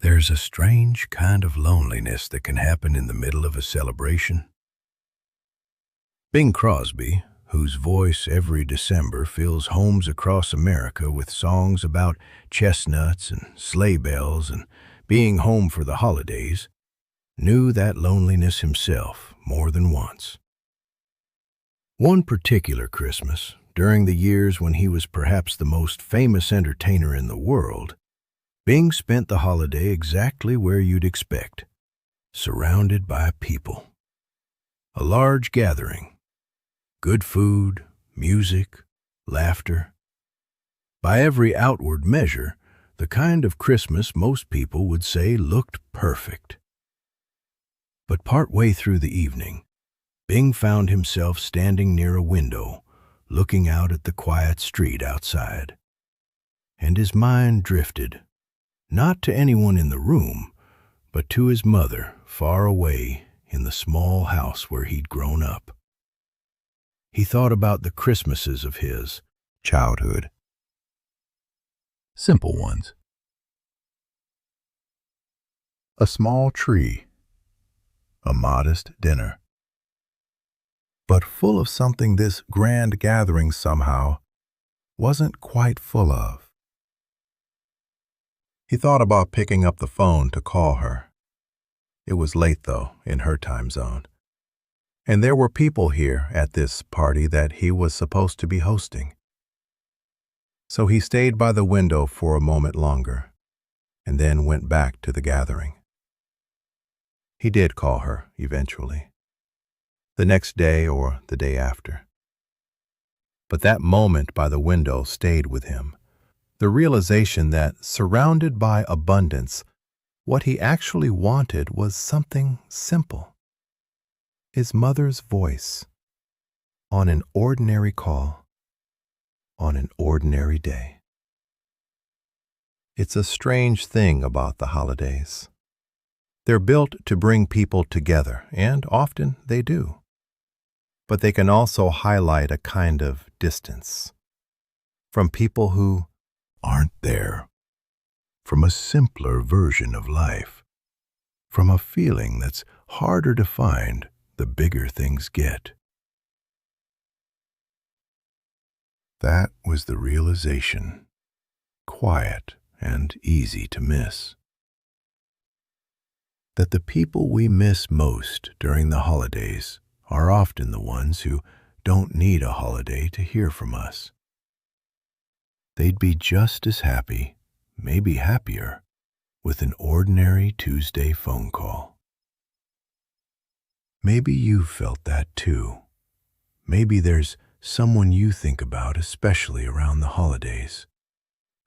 There's a strange kind of loneliness that can happen in the middle of a celebration. Bing Crosby, whose voice every December fills homes across America with songs about chestnuts and sleigh bells and being home for the holidays, knew that loneliness himself more than once. One particular Christmas, during the years when he was perhaps the most famous entertainer in the world, Bing spent the holiday exactly where you'd expect, surrounded by people. A large gathering, good food, music, laughter. By every outward measure, the kind of Christmas most people would say looked perfect. But partway through the evening, Bing found himself standing near a window, looking out at the quiet street outside. And his mind drifted, not to anyone in the room, but to his mother far away in the small house where he'd grown up. He thought about the Christmases of his childhood. Simple ones. A small tree, a modest dinner. But full of something this grand gathering somehow wasn't quite full of. He thought about picking up the phone to call her. It was late, though, in her time zone. And there were people here at this party that he was supposed to be hosting. So he stayed by the window for a moment longer, and then went back to the gathering. He did call her, eventually. The next day or the day after. But that moment by the window stayed with him. The realization that, surrounded by abundance, what he actually wanted was something simple. His mother's voice, on an ordinary call, on an ordinary day. It's a strange thing about the holidays. They're built to bring people together, and often they do. But they can also highlight a kind of distance from people who aren't there, from a simpler version of life, from a feeling that's harder to find the bigger things get. That was the realization, quiet and easy to miss, that the people we miss most during the holidays are often the ones who don't need a holiday to hear from us. They'd be just as happy, maybe happier, with an ordinary Tuesday phone call. Maybe you've felt that too. Maybe there's someone you think about especially around the holidays.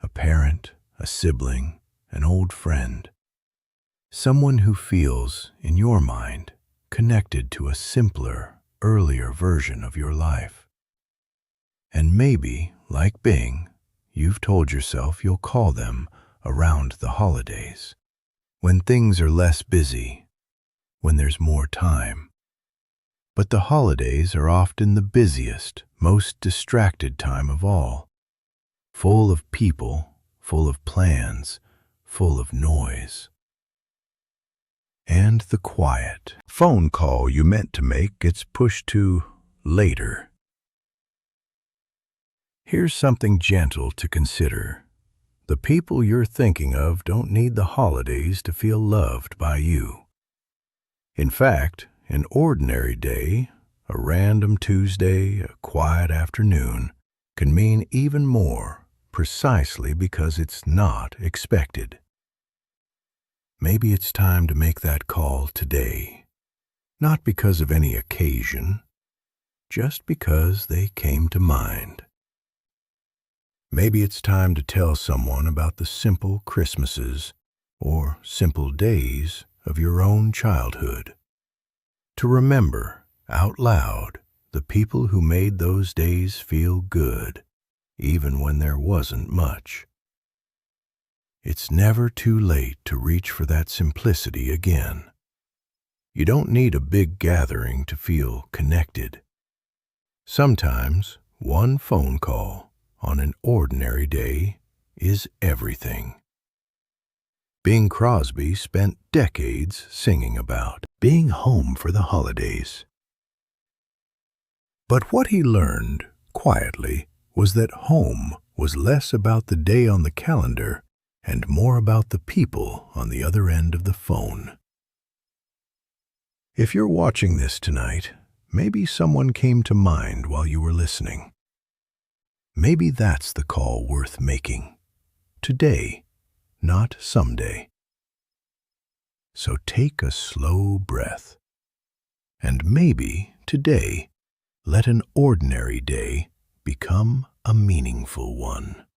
A parent, a sibling, an old friend. Someone who feels, in your mind, connected to a simpler, earlier version of your life. And maybe, like Bing, you've told yourself you'll call them around the holidays, when things are less busy, when there's more time. But the holidays are often the busiest, most distracted time of all, full of people, full of plans, full of noise. And the quiet phone call you meant to make gets pushed to later. Here's something gentle to consider. The people you're thinking of don't need the holidays to feel loved by you. In fact, an ordinary day, a random Tuesday, a quiet afternoon, can mean even more, precisely because it's not expected. Maybe it's time to make that call today, not because of any occasion, just because they came to mind. Maybe it's time to tell someone about the simple Christmases or simple days of your own childhood. To remember, out loud, the people who made those days feel good, even when there wasn't much. It's never too late to reach for that simplicity again. You don't need a big gathering to feel connected. Sometimes one phone call on an ordinary day is everything. Bing Crosby spent decades singing about being home for the holidays. But what he learned, quietly, was that home was less about the day on the calendar and more about the people on the other end of the phone. If you're watching this tonight, maybe someone came to mind while you were listening. Maybe that's the call worth making. Today, not someday. So take a slow breath. And maybe today, let an ordinary day become a meaningful one.